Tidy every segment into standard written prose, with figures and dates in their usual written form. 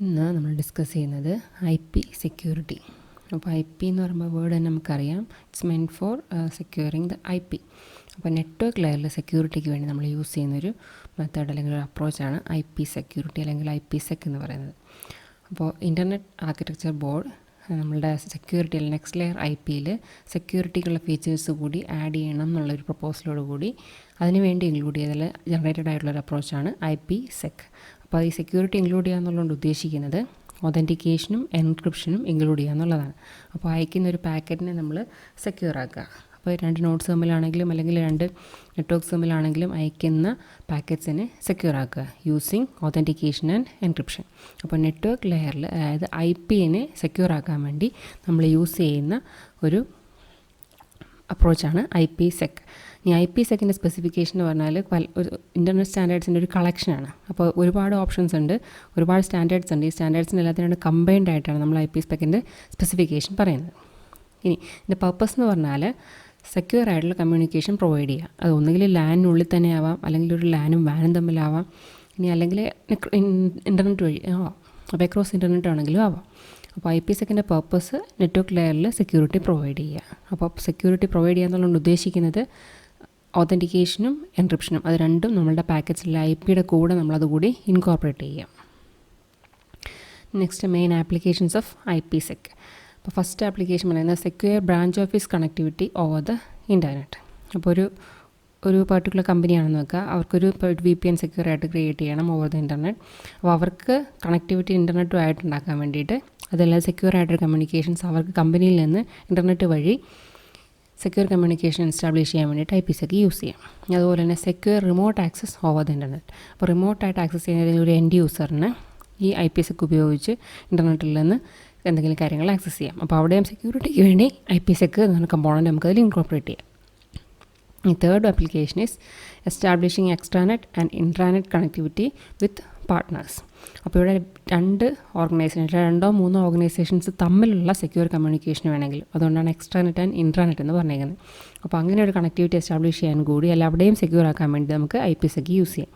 ഇന്ന് നമ്മൾ ഡിസ്കസ് ചെയ്യുന്നത് IP സെക്യൂരിറ്റി. അപ്പോൾ IP എന്ന് പറയുമ്പോൾ വേർഡ് തന്നെ നമുക്കറിയാം, it's meant four securing the IP. അപ്പോൾ നെറ്റ്വർക്ക് ലെയറിൽ സെക്യൂരിറ്റിക്ക് വേണ്ടി നമ്മൾ യൂസ് ചെയ്യുന്നൊരു മെത്തേഡ് അല്ലെങ്കിൽ ഒരു അപ്രോച്ചാണ് IP സെക്യൂരിറ്റി അല്ലെങ്കിൽ IPsec എന്ന് പറയുന്നത്. അപ്പോൾ ഇൻ്റർനെറ്റ് ആർക്കിടെക്ചർ ബോർഡ് നമ്മളുടെ സെക്യൂരിറ്റി അല്ലെങ്കിൽ നെക്സ്റ്റ് ലെയർ IPയിൽ സെക്യൂരിറ്റിക്കുള്ള ഫീച്ചേഴ്സ് കൂടി ആഡ് ചെയ്യണം എന്നുള്ളൊരു പ്രപ്പോസലോട് കൂടി അതിനുവേണ്ടി ഇൻക്ലൂഡ് ചെയ്തതിൽ ജനറേറ്റഡ് ആയിട്ടുള്ളൊരു അപ്രോച്ചാണ് IPsec. അപ്പോൾ ഈ സെക്യൂരിറ്റി ഇൻക്ലൂഡ് ചെയ്യുക എന്നുള്ളതുകൊണ്ട് ഉദ്ദേശിക്കുന്നത് ഒതൻറ്റിക്കേഷനും എൻക്രിപ്ഷനും ഇൻക്ലൂഡ് ചെയ്യുക എന്നുള്ളതാണ്. അപ്പോൾ അയക്കുന്ന ഒരു പാക്കറ്റിനെ നമ്മൾ സെക്യൂർ ആക്കുക. അപ്പോൾ രണ്ട് നോട്ട്സ് തമ്മിലാണെങ്കിലും അല്ലെങ്കിൽ രണ്ട് നെറ്റ്വർക്ക്സ് തമ്മിലാണെങ്കിലും അയക്കുന്ന പാക്കറ്റ്സിനെ സെക്യൂർ ആക്കുക യൂസിങ് ഒതൻറ്റിക്കേഷൻ ആൻഡ് എൻക്രിപ്ഷൻ. അപ്പോൾ നെറ്റ്വർക്ക് ലെയറിൽ അതായത് IPനെ സെക്യൂർ ആക്കാൻ വേണ്ടി നമ്മൾ യൂസ് ചെയ്യുന്ന ഒരു അപ്രോച്ചാണ് IPsec. ഈ IPsecൻ്റെ സ്പെസിഫിക്കേഷൻ എന്ന് പറഞ്ഞാൽ ഒരു ഇൻ്റർനെറ്റ് സ്റ്റാൻഡേർഡ്സിൻ്റെ ഒരു കളക്ഷനാണ്. അപ്പോൾ ഒരുപാട് ഓപ്ഷൻസ് ഉണ്ട്, ഒരുപാട് സ്റ്റാൻഡേർഡ്സ് ഉണ്ട്. ഈ സ്റ്റാൻഡേർഡ്സിന് എല്ലാത്തിനും കമ്പൈൻഡ് ആയിട്ടാണ് നമ്മൾ IPsecൻ്റെ സ്പെസിഫിക്കേഷൻ പറയുന്നത്. ഇനി ഇതിൻ്റെ പർപ്പസ് എന്ന് പറഞ്ഞാൽ സെക്യൂർ ആയിട്ടുള്ള കമ്മ്യൂണിക്കേഷൻ പ്രൊവൈഡ് ചെയ്യുക. അത് ഒന്നുകിൽ ലാനിനുള്ളിൽ തന്നെ ആവാം, അല്ലെങ്കിൽ ഒരു ലാനും വാനും തമ്മിലാവാം, ഇനി അല്ലെങ്കിൽ ഇൻ്റർനെറ്റ് വഴി ആവാം, അപ്പോൾ അക്രോസ് ഇൻ്റർനെറ്റ് ആണെങ്കിലും ആവാം. അപ്പോൾ IPsecൻ്റെ പർപ്പസ് നെറ്റ്വർക്ക് ലെയറിൽ സെക്യൂരിറ്റി പ്രൊവൈഡ് ചെയ്യുക. അപ്പോൾ സെക്യൂരിറ്റി പ്രൊവൈഡ് ചെയ്യുക എന്നുള്ളത് ഉദ്ദേശിക്കുന്നത് ഒതൻറ്റിക്കേഷനും എൻക്രിപ്ഷനും അത് രണ്ടും നമ്മളുടെ പാക്കറ്റ്സിലെ IPയുടെ കൂടെ നമ്മളതുകൂടി ഇൻകോർപ്പറേറ്റ് ചെയ്യാം. Next main applications of IPsec. അപ്പോൾ ഫസ്റ്റ് ആപ്ലിക്കേഷൻ പറയുന്നത് secure branch office connectivity over the internet. അപ്പോൾ ഒരു പർട്ടിക്കുലർ കമ്പനിയാണെന്ന് വെക്കുക, അവർക്കൊരു VPN സെക്യൂർ ആയിട്ട് ക്രിയേറ്റ് ചെയ്യണം ഓവർ ദ ഇൻ്റർനെറ്റ്. അപ്പോൾ അവർക്ക് കണക്ടിവിറ്റി ഇൻ്റർനെറ്റുമായിട്ട് ഉണ്ടാക്കാൻ വേണ്ടിയിട്ട് അതെല്ലാം സെക്യൂർ ആയിട്ടൊരു കമ്മ്യൂണിക്കേഷൻസ് അവർക്ക് കമ്പനിയിൽ നിന്ന് ഇൻ്റർനെറ്റ് വഴി സെക്യൂർ കമ്മ്യൂണിക്കേഷൻ എസ്റ്റാബ്ലിഷ് ചെയ്യാൻ വേണ്ടിയിട്ട് IPsec യൂസ് ചെയ്യാം. അതുപോലെ തന്നെ secure remote access over the internet. അപ്പോൾ റിമോട്ടായിട്ട് ആക്സസ് ചെയ്യുന്ന ഒരു എൻഡ് യൂസറിന് ഈ IPsec ഉപയോഗിച്ച് ഇൻ്റർനെറ്റിൽ നിന്ന് എന്തെങ്കിലും കാര്യങ്ങൾ ആക്സസ് ചെയ്യാം. അപ്പോൾ അവിടെയും സെക്യൂരിറ്റിക്ക് വേണ്ടി IPsec എന്ന കമ്പോണൻറ്റ് നമുക്കതിൽ ഇൻകോർപ്പറേറ്റ് ചെയ്യാം. ഈ third application is establishing extranet and intranet connectivity with partners. അപ്പോൾ ഇവിടെ രണ്ടോ മൂന്നോ ഓർഗനൈസേഷൻസ് തമ്മിലുള്ള സെക്യൂർ കമ്മ്യൂണിക്കേഷൻ വേണമെങ്കിൽ, അതുകൊണ്ടാണ് എക്സ്ട്രാനെറ്റ് ആൻഡ് ഇൻട്രാനെറ്റ് എന്ന് പറഞ്ഞേക്കുന്നത്. അപ്പോൾ അങ്ങനെ ഒരു കണക്ടിവിറ്റി എസ്റ്റാബ്ലിഷ് ചെയ്യാൻ കൂടി അല്ല അവിടെയും സെക്യൂർ ആക്കാൻ വേണ്ടി നമുക്ക് IPsec യൂസ് ചെയ്യാം.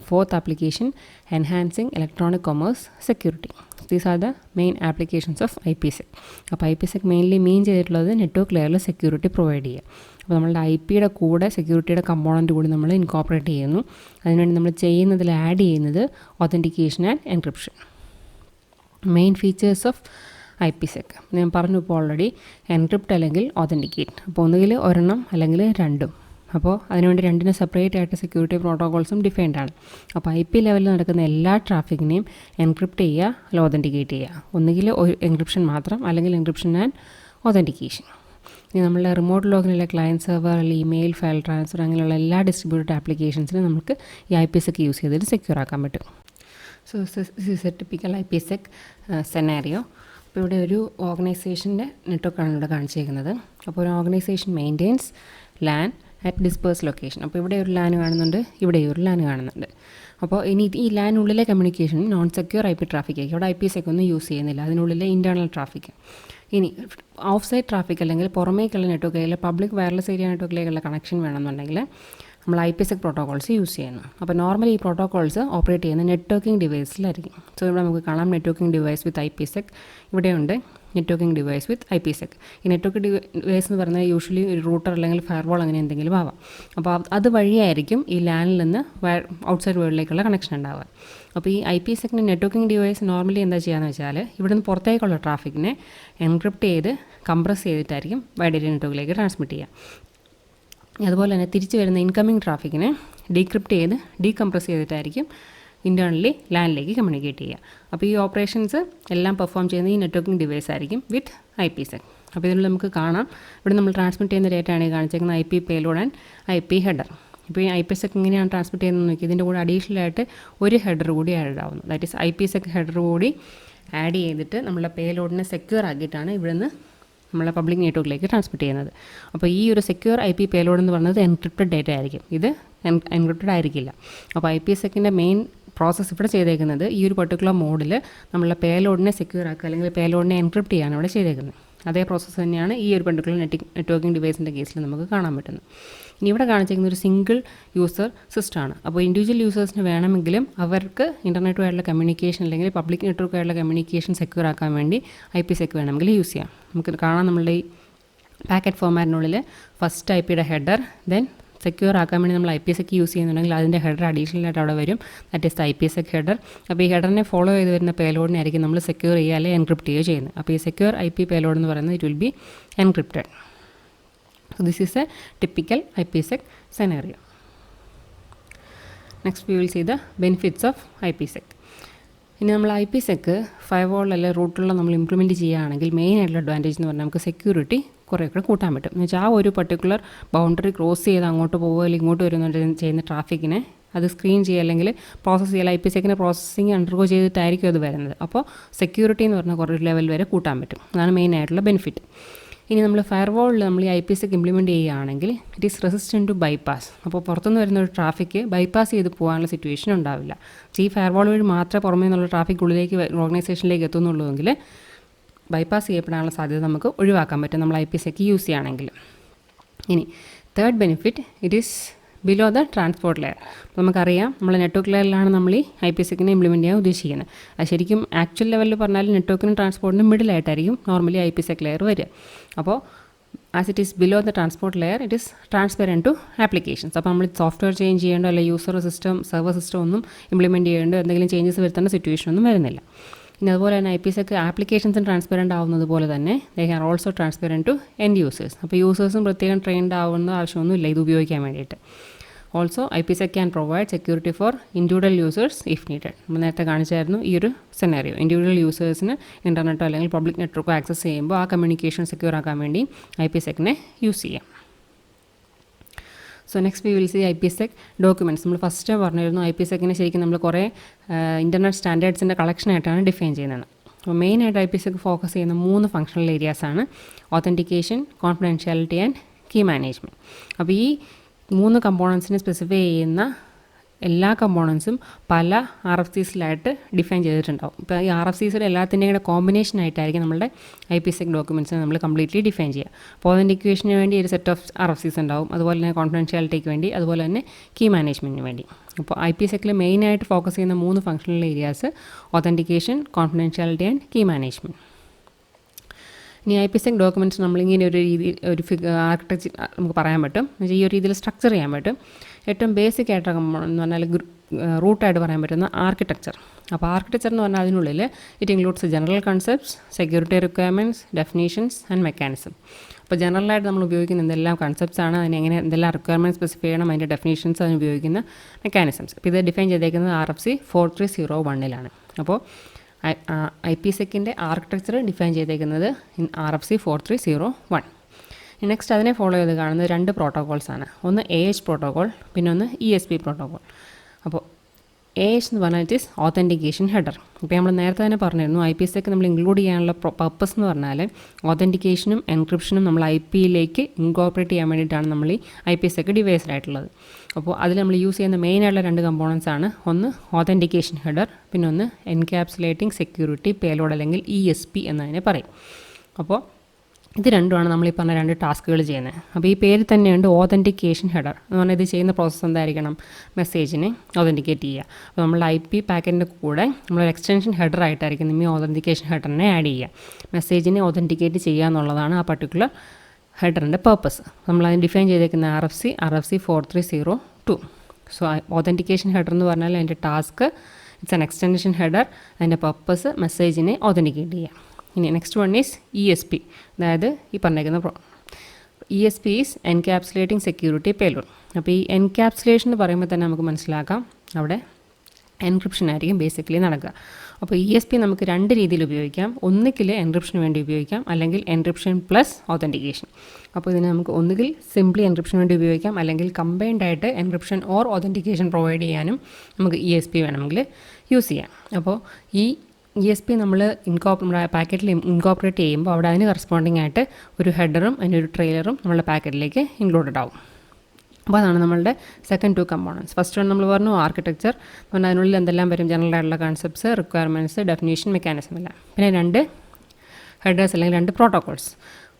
Fourth application, enhancing electronic commerce security. These are the main applications of IPsec. അപ്പോൾ IPsec മെയിൻലി മീൻ ചെയ്തിട്ടുള്ളത് നെറ്റ്വർക്ക് ലെയറിൽ സെക്യൂരിറ്റി പ്രൊവൈഡ് ചെയ്യുക. അപ്പോൾ നമ്മളുടെ IPയുടെ കൂടെ സെക്യൂരിറ്റിയുടെ കമ്പോണൻറ്റ് കൂടി നമ്മൾ ഇൻകോർപ്പറേറ്റ് ചെയ്യുന്നു. അതിനുവേണ്ടി നമ്മൾ ചെയ്യുന്നതിൽ ആഡ് ചെയ്യുന്നത് authentication and encryption. Main features of IPsec ഞാൻ പറഞ്ഞു ഇപ്പോൾ ഓൾറെഡി, എൻക്രിപ്റ്റ് അല്ലെങ്കിൽ ഒതൻറ്റിക്കേറ്റ്. അപ്പോൾ ഒന്നുകിൽ ഒരെണ്ണം അല്ലെങ്കിൽ രണ്ടും. അപ്പോൾ അതിനുവേണ്ടി രണ്ടിനും സെപ്പറേറ്റ് ആയിട്ട് സെക്യൂരിറ്റി പ്രോട്ടോകോൾസും ഡിഫൈൻഡ് ആണ്. അപ്പോൾ IP ലെവലിൽ നടക്കുന്ന എല്ലാ ട്രാഫിക്കിനെയും എൻക്രിപ്റ്റ് ചെയ്യുക അല്ലെങ്കിൽ ഒതൻറ്റിക്കേറ്റ് ചെയ്യുക. ഒന്നുകിൽ എൻക്രിപ്ഷൻ മാത്രം അല്ലെങ്കിൽ എൻക്രിപ്ഷൻ ആൻഡ് ഒതൻറ്റിക്കേഷൻ. ഇനി നമ്മളുടെ റിമോട്ട് ലോഗിലുള്ള ക്ലയൻറ്റ് സെർവർ അല്ലെങ്കിൽ ഇമെയിൽ ഫയൽ ട്രാൻസ്ഫർ അങ്ങനെയുള്ള എല്ലാ ഡിസ്ട്രിബ്യൂട്ടഡ് ആപ്ലിക്കേഷൻസിനും നമുക്ക് ഈ IPsec യൂസ് ചെയ്തിട്ട് സെക്യൂർ ആക്കാൻ പറ്റും. So this is a typical IPsec scenario. അപ്പോൾ ഇവിടെ ഒരു ഓർഗനൈസേഷൻ്റെ നെറ്റ്വർക്കാണ് ഇവിടെ കാണിച്ചിരിക്കുന്നത്. അപ്പോൾ ഒരു organisation maintains LAN at dispersed location. അപ്പോൾ ഇവിടെ ഒരു ലാൻ കാണുന്നുണ്ട്, ഇവിടെ ഒരു ലാൻ കാണുന്നുണ്ട്. അപ്പോൾ ഇനി ഈ ലാനുള്ളിലെ communication non secure IP traffic ആയിരിക്കും. അവിടെ IPsec ഒന്നും യൂസ് ചെയ്യുന്നില്ല, അതിനുള്ളിലെ ഇൻറ്റേർണൽ ട്രാഫിക്. ഇനി ഓഫ് സൈഡ് ട്രാഫിക് അല്ലെങ്കിൽ പുറമേക്കുള്ള നെറ്റ്വർക്കിലെ പബ്ലിക് വയർലെസ് ഏരിയ നെറ്റ്വർക്കിലേക്കുള്ള കണക്ഷൻ വേണമെന്നുണ്ടെങ്കിൽ നമ്മൾ IPsec പ്രോട്ടോകോൾസ് യൂസ് ചെയ്യുന്നു. അപ്പോൾ നോർമലി ഈ പ്രോട്ടോകോൾസ് ഓപ്പറേറ്റ് ചെയ്യുന്ന നെറ്റ്വർക്കിംഗ് ഡിവൈസിലായിരിക്കും. സോ ഇവിടെ നമുക്ക് കാണാം നെറ്റ്വർക്കിംഗ് ഡിവൈസ് വിത്ത് IPsec. ഇവിടെയുണ്ട് നെറ്റ്വർക്കിംഗ് ഡിവൈസ് വിത്ത് IPsec. ഈ നെറ്റ്വർക്ക് ഡിവൈസ് എന്ന് പറഞ്ഞാൽ യൂഷ്വലി ഒരു റൂട്ടർ അല്ലെങ്കിൽ ഫയർവാൾ അങ്ങനെ എന്തെങ്കിലും ആവാം. അപ്പോൾ അത് വഴിയായിരിക്കും ഈ ലാനിൽ നിന്ന് ഔട്ട്സൈഡ് വേൾഡിലേക്കുള്ള കണക്ഷൻ ഉണ്ടാവുക. അപ്പോൾ ഈ IPsecൻ്റെ നെറ്റ്വർക്കിംഗ് ഡിവൈസ് നോർമലി എന്താ ചെയ്യുകയെന്ന് വെച്ചാൽ ഇവിടെ നിന്ന് പുറത്തേക്കുള്ള ട്രാഫിക്കിനെ എൻക്രിപ്റ്റ് ചെയ്ത് കംപ്രസ് ചെയ്തിട്ടായിരിക്കും വൈഡ് ഏരിയ നെറ്റ്വർക്കിലേക്ക് ട്രാൻസ്മിറ്റ് ചെയ്യുക. അതുപോലെ തന്നെ തിരിച്ചു വരുന്ന ഇൻകമ്മിങ് ട്രാഫിക്കിനെ ഡീക്രിപ്റ്റ് ചെയ്ത് ഡീകംപ്രസ് ചെയ്തിട്ടായിരിക്കും ഇൻറ്റേർണലി ലാനിലേക്ക് കമ്മ്യൂണിക്കേറ്റ് ചെയ്യുക. അപ്പോൾ ഈ ഓപ്പറേഷൻസ് എല്ലാം പെർഫോം ചെയ്യുന്ന ഈ നെറ്റ്വർക്കിംഗ് ഡിവൈസ് ആയിരിക്കും വിത്ത് IPsec. അപ്പോൾ ഇതിൽ നമുക്ക് കാണാം ഇവിടെ നമ്മൾ ട്രാൻസ്മിറ്റ് ചെയ്യുന്ന ഡേറ്റയാണ് ഈ കാണിച്ചിരിക്കുന്നത് IP payload and IP header. ഇപ്പോൾ ഈ IPsec എങ്ങനെയാണ് ട്രാൻസ്മിറ്റ് ചെയ്യുന്നത് നോക്കി, ഇതിൻ്റെ കൂടെ അഡീഷണൽ ആയിട്ട് ഒരു ഹെഡർ കൂടി ആഡ് ആവുന്നു. ദാറ്റ് ഈസ് IPsec ഹെഡർ കൂടി ആഡ് ചെയ്തിട്ട് നമ്മളുടെ പേലോഡിനെ സെക്യൂർ ആക്കിയിട്ടാണ് ഇവിടുന്ന് നമ്മളെ പബ്ലിക് നെറ്റ്വർക്കിലേക്ക് ട്രാൻസ്മിറ്റ് ചെയ്യുന്നത്. അപ്പോൾ ഈ ഒരു സെക്യൂർ IP പേലോഡ് എന്ന് പറയുന്നത് എൻക്രിപ്റ്റഡ് ഡേറ്റ ആയിരിക്കും, ഇത് എൻക്രിപ്റ്റഡ് ആയിരിക്കില്ല. അപ്പോൾ IPsecൻ്റെ മെയിൻ പ്രോസസ്സ് ഇവിടെ ചെയ്തേക്കുന്നത് ഈ ഒരു പെർട്ടിക്കുലർ മോഡിൽ നമ്മളെ പേലോഡിനെ സെക്യൂർ ആക്കുക അല്ലെങ്കിൽ പേലോഡിനെ എൻക്രിപ്റ്റ് ചെയ്യാണ് ഇവിടെ ചെയ്തേക്കുന്നത്. അതേ പ്രോസസ്സ് തന്നെയാണ് ഈ ഒരു പെർട്ടിക്കുലർ നെറ്റ്വർക്കിംഗ് ഡിവൈസിൻ്റെ കേസിൽ നമുക്ക് കാണാൻ പറ്റുന്നത്. ഇനി ഇവിടെ കാണിച്ചിരിക്കുന്ന ഒരു സിംഗിൾ യൂസർ സിസ്റ്റമാണ്. അപ്പോൾ ഇൻഡിവിജ്വൽ യൂസേഴ്സിന് വേണമെങ്കിലും അവർക്ക് ഇൻ്റർനെറ്റുമായിട്ടുള്ള കമ്മ്യൂണിക്കേഷൻ അല്ലെങ്കിൽ പബ്ലിക് നെറ്റ്വർക്കുമായിട്ടുള്ള കമ്മ്യൂണിക്കേഷൻ സെക്യൂർ ആക്കാൻ വേണ്ടി IPsec വേണമെങ്കിൽ യൂസ് ചെയ്യാം. നമുക്ക് കാണാം നമ്മളുടെ ഈ പാക്കറ്റ് ഫോർമാറ്റിനുള്ളിൽ ഫസ്റ്റ് IPയുടെ ഹെഡർ, ദെൻ സെക്യൂർ ആക്കാൻ വേണ്ടി നമ്മൾ IPsec യൂസ് ചെയ്യുന്നുണ്ടെങ്കിൽ അതിൻ്റെ ഹെഡർ അഡീഷണൽ ആയിട്ട് അവിടെ വരും. That is the IPsec header. അപ്പോൾ ഈ ഹെഡറിനെ ഫോളോ ചെയ്ത് വരുന്ന പേലോഡിനെ ആയിരിക്കും നമ്മൾ സെക്യൂർ ചെയ്യുക അല്ലെങ്കിൽ എൻക്രിപ്റ്റ് ചെയ്യുക ചെയ്യുന്നത്. അപ്പോൾ ഈ സെക്യൂർ IP പേലോഡ് എന്ന് പറയുന്നത് it will be encrypted. So this is a typical IPsec scenario. Next we will see the benefits of IPsec. ഇനി നമ്മൾ IPsec ഫയർവാൾ അല്ലെങ്കിൽ റൂട്ടിലുള്ള നമ്മൾ ഇംപ്ലിമെൻറ്റ് ചെയ്യുകയാണെങ്കിൽ മെയിൻ ആയിട്ടുള്ള അഡ്വാൻറ്റേജ് എന്ന് പറഞ്ഞാൽ നമുക്ക് സെക്യൂരിറ്റി കുറേ കൂടെ കൂട്ടാൻ പറ്റും. എന്ന് വെച്ചാൽ ആ ഒരു പർട്ടിക്കുലർ ബൗണ്ടറി ക്രോസ് ചെയ്ത് അങ്ങോട്ട് പോകുക അല്ലെങ്കിൽ ഇങ്ങോട്ട് വരുന്ന ചെയ്യുന്ന ട്രാഫിക്കിനെ അത് സ്ക്രീൻ ചെയ്യുക അല്ലെങ്കിൽ പ്രോസസ്സ് ചെയ്യുക. IPsecനെ പ്രോസസ്സിങ് അണ്ടർഗോ ചെയ്തിട്ടായിരിക്കും അത് വരുന്നത്. അപ്പോൾ സെക്യൂരിറ്റി എന്ന് പറഞ്ഞാൽ കുറേ ലെവൽ വരെ കൂട്ടാൻ പറ്റും. അതാണ് മെയിൻ ആയിട്ടുള്ള ബെനിഫിറ്റ്. ഇനി നമ്മൾ ഫയർവാളിൽ നമ്മൾ ഈ IPsec ഇംപ്ലിമെൻറ്റ് ചെയ്യുകയാണെങ്കിൽ it is resistant to bypass. അപ്പോൾ പുറത്തുനിന്ന് വരുന്ന ഒരു ട്രാഫിക്ക് ബൈപ്പാസ് ചെയ്ത് പോകാനുള്ള സിറ്റുവേഷൻ ഉണ്ടാവില്ല. ഈ ഫയർവാൾ വഴി മാത്രമേ പുറമേ നിന്നുള്ള ട്രാഫിക് ഉള്ളിലേക്ക് ഓർഗനൈസേഷനിലേക്ക് എത്തുന്നുള്ളൂവെങ്കിൽ ബൈപ്പാസ് ചെയ്യപ്പെടാനുള്ള സാധ്യത നമുക്ക് ഒഴിവാക്കാൻ പറ്റും നമ്മൾ IPsec യൂസ് ചെയ്യുകയാണെങ്കിൽ. ഇനി third benefit it is below the transport layer. അപ്പോൾ നമുക്കറിയാം നമ്മൾ നെറ്റ്വർക്ക് ലെയറിലാണ് നമ്മൾ ഈ IPsecനെ ഇംപ്ലിമെൻറ്റ് ചെയ്യാൻ ഉദ്ദേശിക്കുന്നത്. അത് ശരിക്കും ആക്ച്വൽ ലെവലിൽ പറഞ്ഞാൽ നെറ്റ്വർക്കിനും ട്രാൻസ്പോർട്ടിനും മിഡിലായിട്ടായിരിക്കും നോർമലി IPsec ലെയർ വരിക. അപ്പോൾ as it is below the transport layer it is transparent to applications. അപ്പോൾ നമ്മൾ സോഫ്റ്റ്വെയർ ചേഞ്ച് ചെയ്യേണ്ടോ അല്ലെങ്കിൽ യൂസർ സിസ്റ്റം സെർവർ സിസ്റ്റം ഒന്നും ഇംപ്ലിമെൻറ്റ് ചെയ്യേണ്ടോ എന്തെങ്കിലും ചേഞ്ചസ് വരുത്തേണ്ട സിറ്റുവേഷൻ ഒന്നും വരുന്നില്ല. ഇനി അതുപോലെ തന്നെ IPsec ആപ്ലിക്കേഷൻസും ട്രാൻസ്പെറൻറ്റ് ആവുന്നത് പോലെ തന്നെ they are also transparent to end users. അപ്പോൾ യൂസേഴ്സും പ്രത്യേകം ട്രെയിൻഡ് ആവുന്ന ആവശ്യമൊന്നുമില്ല ഇത് ഉപയോഗിക്കാൻ വേണ്ടിയിട്ട്. Also IPsec can provide security for individual users if needed. നമ്മൾ നേരത്തെ കാണിച്ചായിരുന്നു ഈ ഒരു സെനാറിയോ. ഇൻഡിവിജ്വൽ യൂസേഴ്സിന് ഇൻ്റർനെറ്റോ അല്ലെങ്കിൽ പബ്ലിക് നെറ്റ്വർക്കോ ആക്സസ് ചെയ്യുമ്പോൾ ആ കമ്മ്യൂണിക്കേഷൻ സെക്യൂർ ആക്കാൻ വേണ്ടി IPsecനെ യൂസ് ചെയ്യാം. So next we will see IPsec documents. നമ്മൾ ഫസ്റ്റ് പറഞ്ഞിരുന്നു IPsecനെ ശരിക്കും നമ്മൾ കുറേ ഇൻ്റർനെറ്റ് സ്റ്റാൻഡേർഡ്സിൻ്റെ കളക്ഷനായിട്ടാണ് ഡിഫൈൻ ചെയ്യുന്നത്. അപ്പോൾ മെയിനായിട്ട് IPsec ഫോക്കസ് ചെയ്യുന്ന 3 ഫങ്ഷണൽ ഏരിയാസാണ്: authentication, confidentiality and key management. അപ്പോൾ ഈ 3 കമ്പോണൻസിനെ സ്പെസിഫൈ ചെയ്യുന്ന എല്ലാ കമ്പോണൻസും പല RFCസിലായിട്ട് ഡിഫൈൻ ചെയ്തിട്ടുണ്ടാവും. ഇപ്പോൾ ഈ RFCസിൽ എല്ലാത്തിൻ്റെയും കൂടെ കോമ്പിനേഷനായിട്ടായിരിക്കും നമ്മുടെ IPsec ഡോക്യുമെൻറ്റ്സിനെ നമ്മൾ കംപ്ലീറ്റ്ലി ഡിഫൈൻ ചെയ്യുക. അപ്പോൾ ഓതൻറ്റിക്കേഷന് വേണ്ടി ഒരു സെറ്റ് ഓഫ് RFCs ഉണ്ടാവും, അതുപോലെ തന്നെ കോൺഫിഡൻഷ്യാലിറ്റിക്ക് വേണ്ടി, അതുപോലെ തന്നെ കീ മാനേജ്മെൻറ്റിന് വേണ്ടി. അപ്പോൾ IPsecൽ മെയിനായിട്ട് ഫോക്കസ് ചെയ്യുന്ന 3 functional areas authentication, confidentiality and key management. ഇനി IPsec ഡോക്യുമെൻറ്റ്സ് നമ്മളിങ്ങനെ ഒരു രീതി ഒരു ആർക്കിടെക്ചർ നമുക്ക് പറയാൻ പറ്റും. എന്നുവെച്ചാൽ ഈ ഒരു രീതിയിൽ സ്ട്രക്ചർ ചെയ്യാൻ പറ്റും. ഏറ്റവും ബേസിക് ആയിട്ട് എന്ന് പറഞ്ഞാൽ റൂട്ടായിട്ട് പറയാൻ പറ്റുന്ന ആർക്കിടെക്ചർ. അപ്പോൾ ആർക്കിടെക്ചർ എന്ന് പറഞ്ഞാൽ അതിനുള്ളിൽ it includes general concepts, security requirements, definitions and mechanism. അപ്പോൾ ജനറലായിട്ട് നമ്മൾ ഉപയോഗിക്കുന്ന എന്തെല്ലാം കൺസെപ്റ്റ്സ് ആണ്, അതിന് എങ്ങനെ എന്തെല്ലാം റിക്വയർമെൻറ്റ്സ് സ്പെസിഫൈ ചെയ്യണം, അതിൻ്റെ ഡെഫിനീഷൻസ്, അതിന് ഉപയോഗിക്കുന്ന മെക്കാനിസംസ്. അപ്പോൾ ഇത് ഡിഫൈൻ ചെയ്തേക്കുന്നത് RFC 4301 അപ്പോൾ IPsecൻ്റെ ആർക്കിടെക്ചർ ഡിഫൈൻ ചെയ്തേക്കുന്നത് RFC 4301. നെക്സ്റ്റ് അതിനെ ഫോളോ ചെയ്ത് കാണുന്നത് 2 പ്രോട്ടോകോൾസാണ്. ഒന്ന് AH പ്രോട്ടോകോൾ, പിന്നെ ഒന്ന് ESP പ്രോട്ടോകോൾ. അപ്പോൾ AH എന്ന് പറഞ്ഞാൽ ഇറ്റ് ഈസ് ഓതൻറ്റിക്കേഷൻ ഹെഡർ. ഇപ്പോൾ നമ്മൾ നേരത്തെ തന്നെ പറഞ്ഞിരുന്നു IPsec നമ്മൾ ഇൻക്ലൂഡ് ചെയ്യാനുള്ള പർപ്പസ് എന്ന് പറഞ്ഞാൽ ഓതൻറ്റിക്കേഷനും എൻക്രിപ്ഷനും നമ്മൾ IPയിലേക്ക് ഇൻകോർപ്പറേറ്റ് ചെയ്യാൻ വേണ്ടിയിട്ടാണ് നമ്മൾ ഈ IPsec ഡിവൈസ്ഡ് ആയിട്ടുള്ളത്. അപ്പോൾ അതിൽ നമ്മൾ യൂസ് ചെയ്യുന്ന മെയിനായിട്ടുള്ള 2 കമ്പോണൻസ് ആണ്. ഒന്ന് ഓതൻറ്റിക്കേഷൻ ഹെഡർ, പിന്നെ ഒന്ന് എൻക്യാപ്സുലേറ്റിംഗ് സെക്യൂരിറ്റി പേലോഡ് അല്ലെങ്കിൽ ESP എന്നതിനെ പറയും. അപ്പോൾ ഇത് രണ്ടുമാണ് നമ്മൾ ഈ പറഞ്ഞ 2 ടാസ്കുകൾ ചെയ്യുന്നത്. അപ്പോൾ ഈ പേര് തന്നെയുണ്ട് ഓതൻറ്റിക്കേഷൻ ഹെഡർ എന്ന് പറഞ്ഞാൽ ഇത് ചെയ്യുന്ന പ്രോസസ്സ് എന്തായിരിക്കണം, മെസ്സേജിനെ ഓതൻറ്റിക്കേറ്റ് ചെയ്യുക. അപ്പോൾ നമ്മൾ IP പാക്കറ്റിൻ്റെ കൂടെ നമ്മളൊരു എക്സ്റ്റൻഷൻ ഹെഡർ ആയിട്ടായിരിക്കും ഈ ഓതൻറ്റിക്കേഷൻ ഹെഡറിനെ ആഡ് ചെയ്യുക. മെസ്സേജിനെ ഓതൻറ്റിക്കേറ്റ് ചെയ്യുക എന്നുള്ളതാണ് ആ പർട്ടിക്കുലർ ഹെഡറിൻ്റെ പർപ്പസ്. നമ്മളതിന് ഡിഫൈൻ ചെയ്തേക്കുന്ന RFC 4302. സോ ഓതൻറ്റിക്കേഷൻ ഹെഡർ എന്ന് പറഞ്ഞാൽ അതിൻ്റെ task it's an extension header, അതിൻ്റെ പർപ്പസ് മെസ്സേജിനെ ഓതൻറ്റിക്കേറ്റ് ചെയ്യുക. ഇനി നെക്സ്റ്റ് വൺ ഈസ് ESP, അതായത് ഈ പറഞ്ഞേക്കുന്ന ESP ഈസ് എൻക്യാപ്സുലേറ്റിംഗ് സെക്യൂരിറ്റി പേലോഡ്. അപ്പോൾ ഈ എൻക്യാപ്സുലേഷൻ എന്ന് പറയുമ്പോൾ തന്നെ നമുക്ക് മനസ്സിലാക്കാം അവിടെ എൻക്രിപ്ഷൻ ആയിരിക്കും ബേസിക്കലി നടക്കുക. അപ്പോൾ ESP നമുക്ക് 2 രീതിയിൽ ഉപയോഗിക്കാം. ഒന്നുകിൽ എൻക്രിപ്ഷന് വേണ്ടി ഉപയോഗിക്കാം, അല്ലെങ്കിൽ എൻക്രിപ്ഷൻ പ്ലസ് ഓതൻറ്റിക്കേഷൻ. അപ്പോൾ ഇതിനെ നമുക്ക് ഒന്നുകിൽ സിംപ്ലി എൻക്രിപ്ഷന് വേണ്ടി ഉപയോഗിക്കാം, അല്ലെങ്കിൽ കമ്പൈൻഡ് ആയിട്ട് എൻക്രിപ്ഷൻ ഓർ ഓതൻറ്റിക്കേഷൻ പ്രൊവൈഡ് ചെയ്യാനും നമുക്ക് ESP വേണമെങ്കിൽ യൂസ് ചെയ്യാം. അപ്പോൾ ഈ ESP നമ്മൾ നമ്മുടെ പാക്കറ്റിൽ ഇൻകോർപ്പറേറ്റ് ചെയ്യുമ്പോൾ അവിടെ അതിന് കറസ്പോണ്ടിങ് ആയിട്ട് ഒരു ഹെഡറും അതിൻ്റെ ഒരു ട്രെയിലറും നമ്മുടെ പാക്കറ്റിലേക്ക് ഇൻക്ലൂഡഡ് ആവും. അപ്പോൾ അതാണ് നമ്മളുടെ സെക്കൻഡ് 2 കമ്പോണൻസ്. ഫസ്റ്റ് വൺ നമ്മൾ പറഞ്ഞു ആർക്കിടെക്ചർ എന്ന് പറഞ്ഞാൽ അതിനുള്ളിൽ എന്തെല്ലാം വരും, ജനറൽ ആയിട്ടുള്ള കൺസെപ്റ്റ്സ്, റിക്വയർമെൻറ്റ്സ്, ഡെഫിനേഷൻ, മെക്കാനിസം എല്ലാം. പിന്നെ 2 ഹെഡേഴ്സ് അല്ലെങ്കിൽ 2 പ്രോട്ടോകോൾസ്.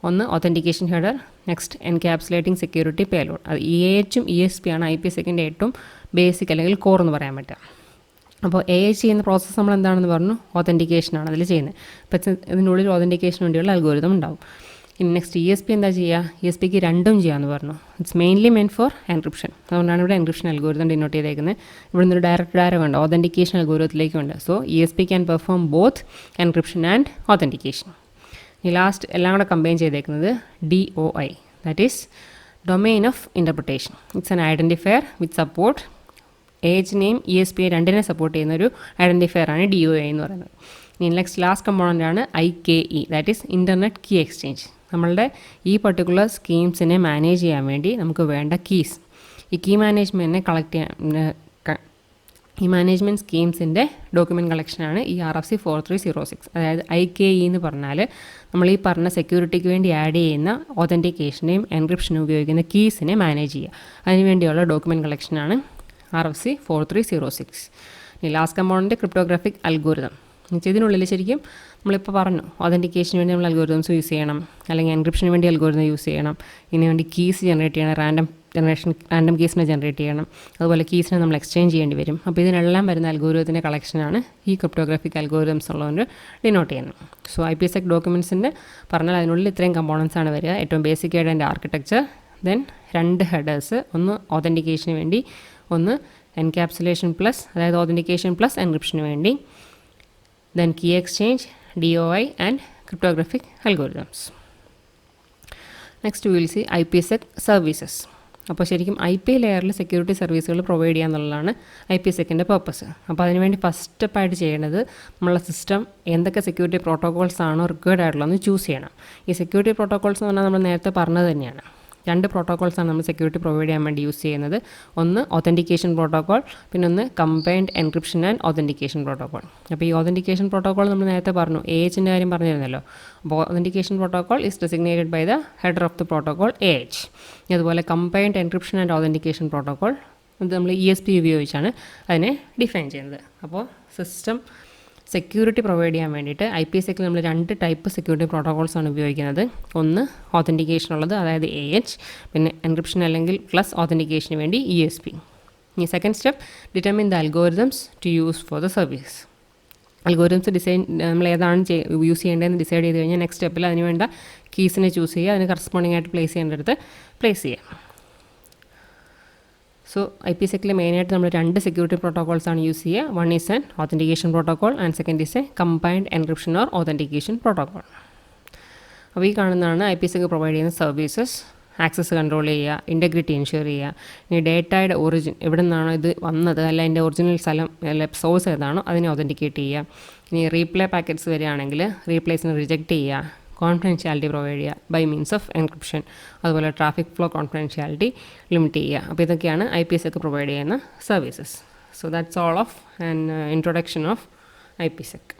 ഒന്ന് authentication header, next encapsulating security payload. അത് AH ഉം ESP ആണ് IPsecന്റെ ഏറ്റവും ബേസിക് അല്ലെങ്കിൽ കോർ എന്ന് പറയാൻ പറ്റുക. അപ്പോൾ AH ചെയ്യുന്ന പ്രോസസ്സ് നമ്മൾ എന്താണെന്ന് പറഞ്ഞു, ഒതൻറ്റിക്കേഷനാണ് അതിൽ ചെയ്യുന്നത്. അപ്പോൾ ഇതിനുള്ളിൽ ഒതൻറ്റിക്കേഷന് വേണ്ടിയുള്ള അൽഗോരിതം ഉണ്ടാവും. ഇനി നെക്സ്റ്റ് ESP എന്താ ചെയ്യുക, ESPക്ക് രണ്ടും ചെയ്യാമെന്ന് പറഞ്ഞു. It's mainly main for encryption. അതുകൊണ്ടാണ് ഇവിടെ എൻക്രിപ്ഷൻ അൽഗോരിതം ഡിനോട്ട് ചെയ്തേക്കുന്നത്. ഇവിടെ നിന്നൊരു ഡയറക്റ്റ് ഉണ്ട്, ഒതൻറ്റിക്കേഷൻ അൽഗോരിതത്തിലേക്കുണ്ട്. So ESP can perform both encryption and authentication. ഈ ലാസ്റ്റ് എല്ലാം കൂടെ കമ്പൈൻ ചെയ്തേക്കുന്നത് DOI, that is domain of interpretation. It's an identifier with support AHനെയും ESP രണ്ടിനെ സപ്പോർട്ട് ചെയ്യുന്ന ഒരു ഐഡൻറ്റിഫയർ ആണ് DOI എന്ന് പറയുന്നത്. ഇനി നെക്സ്റ്റ് ലാസ്റ്റ് കമ്പോണൻ്റ് ആണ് IKE, that is internet key exchange. നമ്മളുടെ ഈ പർട്ടിക്കുലർ സ്കീംസിനെ മാനേജ് ചെയ്യാൻ വേണ്ടി നമുക്ക് വേണ്ട കീസ്, ഈ കീ മാനേജ്മെൻറ്റിനെ കളക്ട് ചെയ്യാൻ ഈ മാനേജ്മെൻറ്റ് സ്കീംസിൻ്റെ ഡോക്യുമെൻറ്റ് കളക്ഷനാണ് ഈ RFC 4306. അതായത് IKE എന്ന് പറഞ്ഞാൽ നമ്മൾ ഈ പറഞ്ഞ സെക്യൂരിറ്റിക്ക് വേണ്ടി ആഡ് ചെയ്യുന്ന ഒതൻറ്റിക്കേഷനെയും എൻക്രിപ്ഷനും ഉപയോഗിക്കുന്ന കീസിനെ മാനേജ് ചെയ്യുക. അതിനുവേണ്ടിയുള്ള ഡോക്യുമെൻറ്റ് കളക്ഷനാണ് RFC 4306. ഈ ലാസ്റ്റ് കമ്പോണൻ്റ് ക്രിപ്റ്റോഗ്രാഫിക് അൽഗോരിതം. ഇതിനുള്ളിൽ ശരിക്കും നമ്മളിപ്പോൾ പറഞ്ഞു, ഒതൻറ്റിക്കേഷന് വേണ്ടി നമ്മൾ അൽഗോരിതംസ് യൂസ് ചെയ്യണം, അല്ലെങ്കിൽ എൻക്രിപ്ഷന് വേണ്ടി അൽഗോരിതം യൂസ് ചെയ്യണം, ഇതിന് വേണ്ടി കീസ് ജനറേറ്റ് ചെയ്യണം, റാൻഡം കീസിനെ ജനറേറ്റ് ചെയ്യണം, അതുപോലെ കീസിനെ നമ്മൾ എക്സ്ചേഞ്ച് ചെയ്യേണ്ടി വരും. അപ്പോൾ ഇതിനെല്ലാം വരുന്ന അൽഗോരിതത്തിൻ്റെ കളക്ഷനാണ് ഈ ക്രിപ്റ്റോഗ്രാഫിക് അൽഗോരിതംസ് ഉള്ളതുകൊണ്ട് ഡിനോട്ട് ചെയ്യുന്നത്. സോ IPsec ഡോക്യുമെൻറ്റ്സിൻ്റെ പറഞ്ഞാൽ അതിനുള്ളിൽ ഇത്രയും കമ്പോണൻസ് ആണ് വരിക. ഏറ്റവും ബേസിക് ആയിട്ട് അതിൻ്റെ ആർക്കിടെക്ചർ, ദെൻ 2 ഹെഡേഴ്സ്, ഒന്ന് ഒതൻറ്റിക്കേഷന് വേണ്ടി, ഒന്ന് എൻക്യാപ്സുലേഷൻ പ്ലസ്, അതായത് ഒതൻറ്റിക്കേഷൻ പ്ലസ് എൻക്രിപ്ഷന് വേണ്ടി, then key exchange, DOI and cryptographic algorithms. Next we will see IPsec services. അപ്പോൾ ശരിക്കും IP ലെയറിൽ സെക്യൂരിറ്റി സർവീസുകൾ പ്രൊവൈഡ് ചെയ്യുക എന്നുള്ളതാണ് IPsecൻ്റെ പർപ്പസ്. അപ്പോൾ അതിനുവേണ്ടി ഫസ്റ്റ് സ്റ്റെപ്പായിട്ട് ചെയ്യേണ്ടത് നമ്മളെ സിസ്റ്റം എന്തൊക്കെ സെക്യൂരിറ്റി പ്രോട്ടോകോൾസ് ആണോ റിക്വയർഡ് ആയിട്ടുള്ളതെന്ന് ചൂസ് ചെയ്യണം. ഈ സെക്യൂരിറ്റി പ്രോട്ടോകോൾസ് എന്ന് പറഞ്ഞാൽ നമ്മൾ നേരത്തെ പറഞ്ഞത് തന്നെയാണ്. 2 പ്രോട്ടോകോൾസാണ് നമ്മൾ സെക്യൂരിറ്റി പ്രൊവൈഡ് ചെയ്യാൻ വേണ്ടി യൂസ് ചെയ്യുന്നത്. ഒന്ന് ഒതൻറ്റിക്കേഷൻ പ്രോട്ടോകോൾ, പിന്നെ ഒന്ന് combined encryption and authentication protocol. അപ്പോൾ ഈ ഒതൻറ്റിക്കേഷൻ പ്രോട്ടോകോൾ നമ്മൾ നേരത്തെ പറഞ്ഞു, AHൻ്റെ കാര്യം പറഞ്ഞിരുന്നല്ലോ. അപ്പോൾ authentication protocol is designated by the header of the protocol AH. അതുപോലെ combined encryption and authentication protocol ഇത് നമ്മൾ ESP ഉപയോഗിച്ചാണ് അതിനെ ഡിഫൈൻ ചെയ്യുന്നത്. അപ്പോൾ സിസ്റ്റം സെക്യൂരിറ്റി പ്രൊവൈഡ് ചെയ്യാൻ വേണ്ടിയിട്ട് IPsecൽ നമ്മൾ 2 ടൈപ്പ് സെക്യൂരിറ്റി പ്രോട്ടോകോൾസാണ് ഉപയോഗിക്കുന്നത്. ഒന്ന് ഒതൻറ്റിക്കേഷൻ ഉള്ളത്, അതായത് AH, പിന്നെ എൻക്രിപ്ഷൻ അല്ലെങ്കിൽ പ്ലസ് ഒതൻറ്റിക്കേഷന് വേണ്ടി ESP. ഈ second step, determine the algorithms to use for the service. Algorithms design നമ്മൾ ഏതാണ് യൂസ് ചെയ്യേണ്ടതെന്ന് ഡിസൈഡ് ചെയ്ത് കഴിഞ്ഞാൽ നെക്സ്റ്റ് സ്റ്റെപ്പിൽ അതിന് വേണ്ട കീസിനെ ചൂസ് ചെയ്യുക, അതിന് കറസ്പോണ്ടിങ് ആയിട്ട് പ്ലേസ് ചെയ്യേണ്ടടുത്ത് പ്ലേസ് ചെയ്യുക. സോ IPsecൽ മെയിനായിട്ട് നമ്മൾ 2 സെക്യൂരിറ്റി പ്രോട്ടോകോൾസാണ് യൂസ് ചെയ്യുക. One is an authentication protocol and second is A combined encryption or authentication protocol. അപ്പോൾ ഈ കാണുന്നതാണ് IPsec പ്രൊവൈഡ് ചെയ്യുന്ന സർവീസസ്. ആക്സസ് കൺട്രോൾ ചെയ്യുക, ഇൻറ്റഗ്രിറ്റി എൻഷുർ ചെയ്യുക, ഇനി ഡേറ്റയുടെ ഒറിജിൻ എവിടെ നിന്നാണോ ഇത് വന്നത്, അല്ല അതിൻ്റെ ഒറിജിനൽ സ്ഥലം അല്ല സോഴ്സ് ഏതാണോ അതിനെ ഒതൻറ്റിക്കേറ്റ് ചെയ്യുക. ഇനി റീപ്ലേ പാക്കറ്റ്സ് വരികയാണെങ്കിൽ റീപ്ലേസിനെ റിജക്റ്റ് ചെയ്യുക, കോൺഫിഡൻഷ്യാലിറ്റി പ്രൊവൈഡ് ചെയ്യുക ബൈ മീൻസ് ഓഫ് എൻക്രിപ്ഷൻ, അതുപോലെ ട്രാഫിക് ഫ്ലോ കോൺഫിഡൻഷ്യാലിറ്റി ലിമിറ്റ് ചെയ്യുക. അപ്പോൾ ഇതൊക്കെയാണ് IPsec പ്രൊവൈഡ് ചെയ്യുന്ന services. So that's all of an introduction of IPsec.